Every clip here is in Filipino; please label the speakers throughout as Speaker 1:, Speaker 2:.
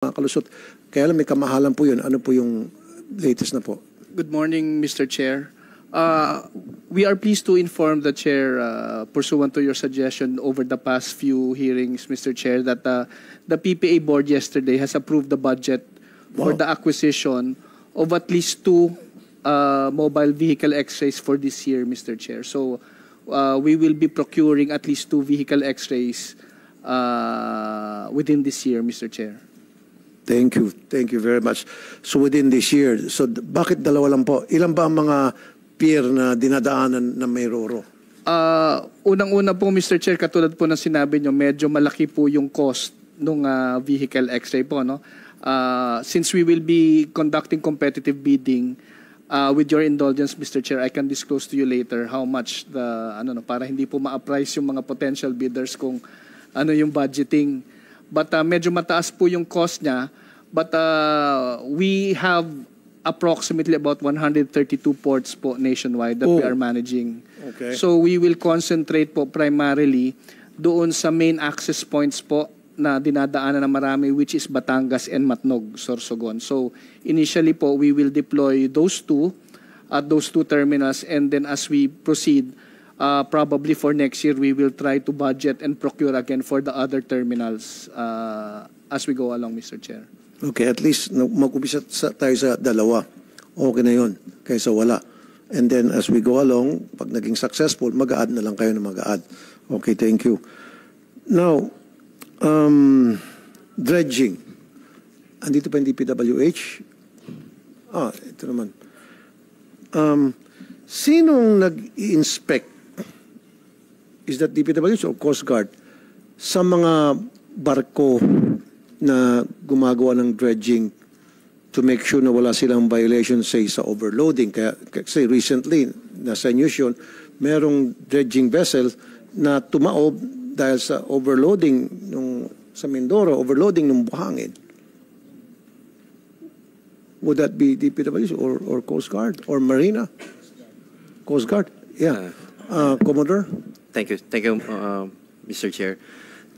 Speaker 1: mga kalusot. Kaya lang may kamahalan po yun. Ano po yung latest na po?
Speaker 2: Good morning, Mr. Chair. We are pleased to inform the Chair, pursuant to your suggestion over the past few hearings, Mr. Chair, that the PPA board yesterday has approved the budget for the acquisition of at least 2 mobile vehicle X-rays for this year, Mr. Chair. So we will be procuring at least 2 vehicle X-rays within this year, Mr. Chair.
Speaker 1: Thank you. Thank you very much. So within this year, so bakit dalawa lang po? Ilan ba ang mga pier na dinadaanan na may RoRo?
Speaker 2: Unang-una po, Mr. Chair, katulad po ng sinabi nyo, medyo malaki po yung cost ng vehicle X-ray po. No? Since we will be conducting competitive bidding, with your indulgence, Mr. Chair, I can disclose to you later how much para hindi po ma-appraise yung mga potential bidders kung ano yung budgeting. But medyo mataas po yung cost niya. But we have approximately about 132 ports po nationwide that we are managing.
Speaker 1: Okay.
Speaker 2: So we will concentrate po primarily doon sa main access points po na dinadaanan na marami, which is Batangas and Matnog, Sorsogon. So initially po, we will deploy those 2 at those 2 terminals, and then as we proceed, probably for next year, we will try to budget and procure again for the other terminals as we go along, Mr. Chair.
Speaker 1: Okay, at least mag-upisa tayo sa dalawa. Okay na yun, kaysa wala. And then as we go along, pag naging successful, mag-a-add na lang kayo na mag-a-add. Okay, thank you. Now, dredging. Andito pa yung DPWH? Ito naman. Sinong nag-inspect? Is that DPWH or Coast Guard? Sa mga barko na gumagawa ng dredging to make sure na wala silang violation, say, sa overloading. Kasi recently, nasa news yun, merong dredging vessel na tumaob dahil sa overloading sa Mindoro, overloading ng buhangin. Would that be DPWH or Coast Guard or Marina? Coast Guard, yeah. Commodore?
Speaker 3: Thank you, Mr. Chair.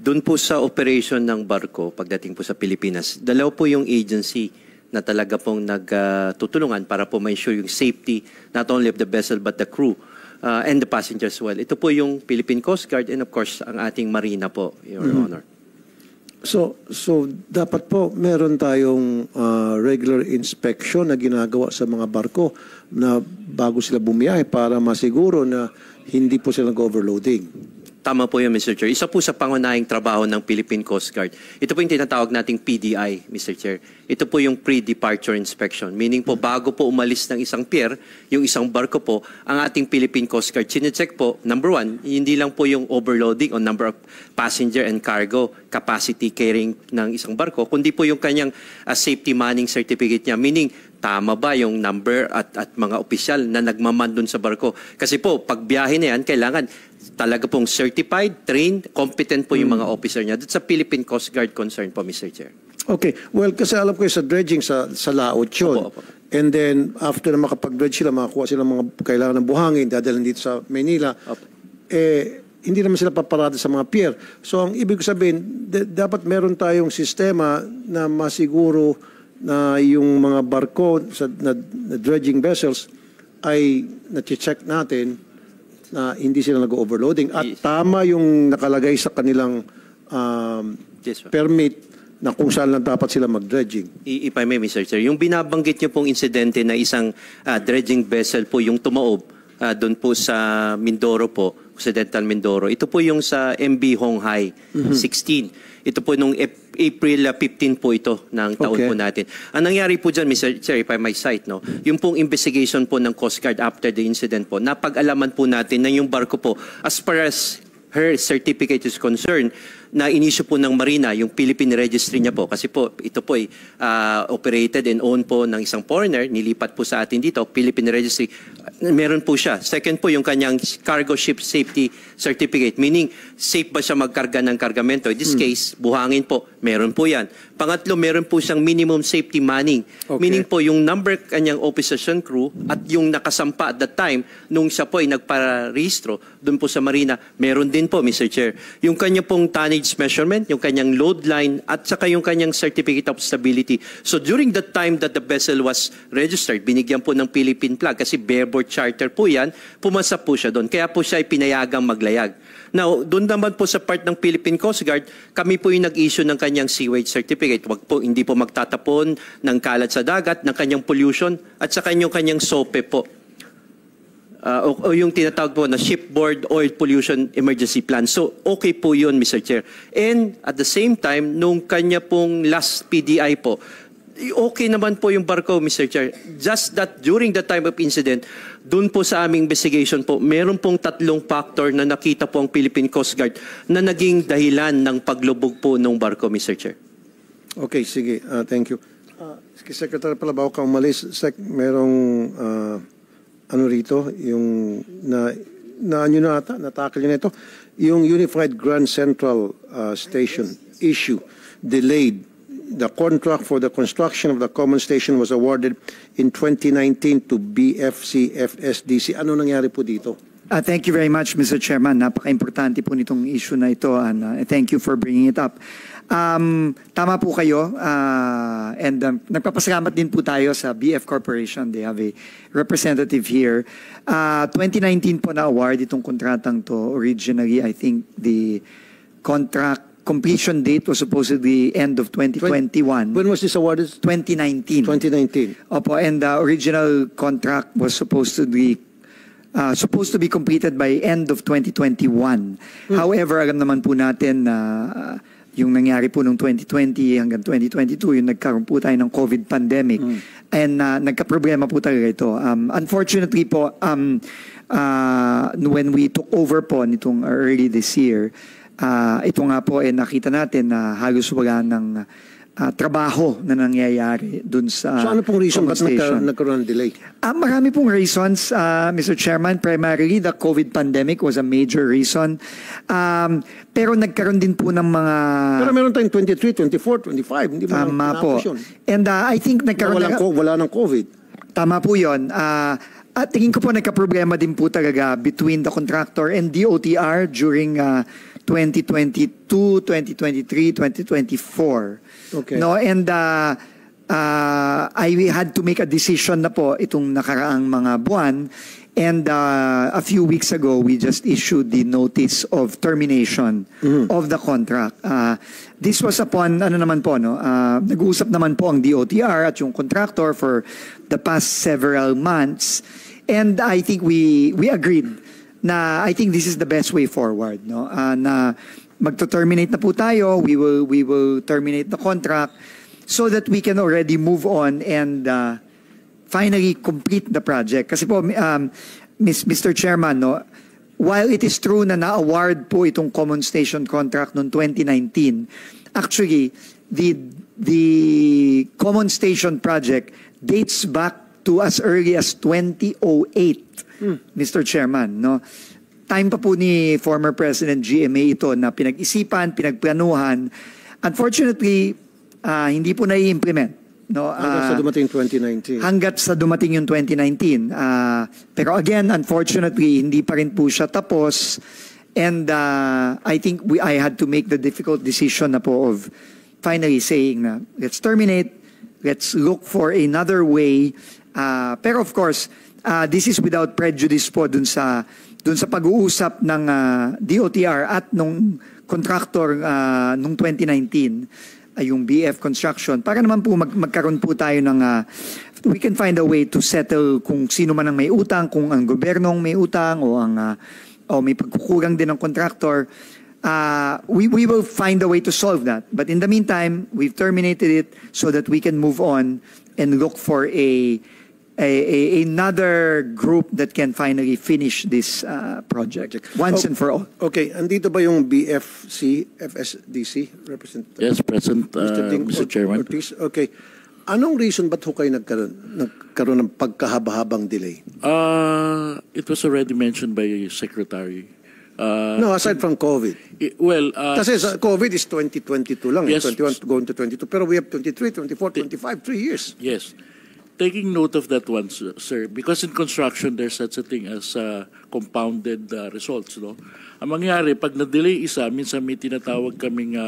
Speaker 3: Doon po sa operation ng barko, pagdating po sa Pilipinas, dalawa po yung agency na talaga pong nagtutulungan para po ma-ensure yung safety not only of the vessel but the crew and the passengers as well. Ito po yung Philippine Coast Guard and of course ang ating Marina po, Your Honor.
Speaker 1: So dapat po meron tayong regular inspection na ginagawa sa mga barko na bago sila bumiyahe para masiguro na hindi po sila nag-overloading.
Speaker 3: Tama po yun, Mr. Chair. Isa po sa pangunahing trabaho ng Philippine Coast Guard. Ito po yung tinatawag nating PDI, Mr. Chair. Ito po yung pre-departure inspection. Meaning po, bago po umalis ng isang pier, yung isang barko po, ang ating Philippine Coast Guard, chinecheck po, number 1, hindi lang po yung overloading o number of passenger and cargo capacity carrying ng isang barko, kundi po yung kanyang safety manning certificate niya. Meaning, tama ba yung number at mga opisyal na nagmaman dun sa barko? Kasi po, pag biyahe na yan, kailangan talaga pong certified, trained, competent po yung mga officer niya. That's a Philippine Coast Guard concern po, Mr. Chair.
Speaker 1: Okay. Well, kasi alam ko sa dredging sa laot yun.
Speaker 3: Opo.
Speaker 1: And then, after na makapag-dredge sila, makakuha sila mga kailangan ng buhangin, dadalhin dito sa Manila, hindi naman sila paparada sa mga pier. So, ang ibig sabihin, dapat meron tayong sistema na masiguro na yung mga barko na dredging vessels ay na-check natin na hindi sila nag-overloading at tama yung nakalagay sa kanilang permit na kung saan lang dapat sila mag-dredging.
Speaker 3: If I may, Mr. Chair, yung binabanggit niyo pong insidente na isang dredging vessel po yung tumaob doon po sa Mindoro po, Occidental Mindoro. Ito po yung sa MB Honghai 16. Ito po nung April 15 po ito ng taon po natin. Ang nangyari po dyan, Mr. Chair, if I may cite, no, yung pong investigation po ng Coast Guard after the incident po, napag-alaman po natin na yung barko po, as far as her certificate is concerned, na inisyu po ng Marina, yung Philippine Registry niya po. Kasi po, ito po ay operated and owned po ng isang foreigner, nilipat po sa atin dito, Philippine Registry. Meron po siya. Second po, yung kanyang cargo ship safety certificate, meaning safe ba siya magkarga ng kargamento. In this case, buhangin po, meron po yan. Pangatlo, meron po siyang minimum safety manning. Okay. Meaning po, yung number kanyang officers and crew at yung nakasampa at that time, nung siya po ay nagparehistro doon po sa Marina, meron din po, Mr. Chair. Yung kanya pong tonnage tonnage measurement, yung kanyang load line, at saka yung kanyang certificate of stability. So during the time that the vessel was registered, binigyan po ng Philippine flag kasi bareboat charter po yan, pumasa po siya doon. Kaya po siya ay pinayagang maglayag. Now, doon naman po sa part ng Philippine Coast Guard, kami po yung nag-issue ng kanyang seawage certificate. Hindi po magtatapon ng kalat sa dagat, ng kanyang pollution, at saka yung kanyang SOPE po. O yung tinatawag po na Shipboard Oil Pollution Emergency Plan. So, okay po yun, Mr. Chair. And at the same time, nung kanya pong last PDI po, okay naman po yung barko, Mr. Chair. Just that during the time of incident, dun po sa aming investigation po, meron pong 3 factor na nakita po ang Philippine Coast Guard na naging dahilan ng paglubog po ng barko, Mr. Chair.
Speaker 1: Okay, sige. Thank you. Secretary pala, bago ka umalis, merong ano rito, yung natakil nyo na ito, yung Unified Grand Central Station issue, delayed. The contract for the construction of the common station was awarded in 2019 to BFC FSDC. Ano nangyari po dito?
Speaker 4: Thank you very much, Mr. Chairman. Napaka-importante po nitong issue na ito, and thank you for bringing it up. Tama po kayo, and nagpapasalamat din po tayo sa BF Corporation. They have a representative here. 2019 po na-award itong kontratang to. Originally, I think the contract completion date was supposedly end of 2021.
Speaker 1: When was this awarded?
Speaker 4: 2019.
Speaker 1: 2019.
Speaker 4: Opo, and the original contract was supposed to be completed by end of 2021. However, alam naman po natin na yung nangyari po noong 2020 hanggang 2022, yung nagkaroon po tayo ng COVID pandemic. And nagka-problema po talaga ito. Unfortunately po, when we took over po nitong early this year, ito nga po nakita natin na halos wala ng trabaho na nangyayari dun sa
Speaker 1: So ano pong reason ba't nagkaroon ng delay?
Speaker 4: Marami pong reasons, Mr. Chairman. Primarily, the COVID pandemic was a major reason. Pero nagkaroon din po ng mga...
Speaker 1: Pero meron tayong 23, 24, 25. Hindi mo
Speaker 4: tama po. And I think nagkaroon...
Speaker 1: Wala ng COVID.
Speaker 4: Tama po yun. At tingin ko po nagka-problema din po talaga between the contractor and DOTR during 2022, 2023, 2024. Okay. No, and I had to make a decision na po itong nakaraang mga buwan, and a few weeks ago we just issued the notice of termination of the contract. This was upon nag-uusap naman po ang DOTR at yung contractor for the past several months, and I think we agreed na I think this is the best way forward, no? Na magto-terminate na po tayo, we will terminate the contract so that we can already move on and finally complete the project. Kasi po, Mr. Chairman, no, while it is true na na-award po itong common station contract noong 2019, actually, the common station project dates back to as early as 2008, Mr. Chairman, no? Time pa po ni former President GMA ito na pinag-isipan, pinagplanuhan. Unfortunately, hindi po na-i-implement. No?
Speaker 1: Hanggat sa dumating 2019.
Speaker 4: Hanggat sa dumating yung 2019. Pero again, unfortunately, hindi pa rin po siya tapos. And I think I had to make the difficult decision na po of finally saying na let's terminate, let's look for another way. Pero of course, this is without prejudice po dun sa pag-uusap ng DOTR at nung contractor nung 2019, yung BF Construction, para naman po magkaroon po tayo ng we can find a way to settle kung sino man ang may utang, kung ang gobyernong may utang o may pagkukulang din ng contractor. We will find a way to solve that. But in the meantime, we've terminated it so that we can move on and look for another group that can finally finish this project once and for all.
Speaker 1: Okay, andito ba yung BFC, FSDC representative?
Speaker 5: Yes, President, Mr. Chairman.
Speaker 1: Ortiz? Okay. Anong reason ba't kayo nagkaroon ng pagkahaba-habang delay?
Speaker 5: It was already mentioned by Secretary.
Speaker 1: No, aside from COVID. Kasi COVID is 2022 lang,
Speaker 5: yes,
Speaker 1: 21 going to 22. Pero we have 23, 24, 25, 3 years.
Speaker 5: Yes. taking note of that one, sir, because in construction there's such a thing as compounded results, no? Ang mangyari, pag na-delay isa, minsan may tinatawag kaming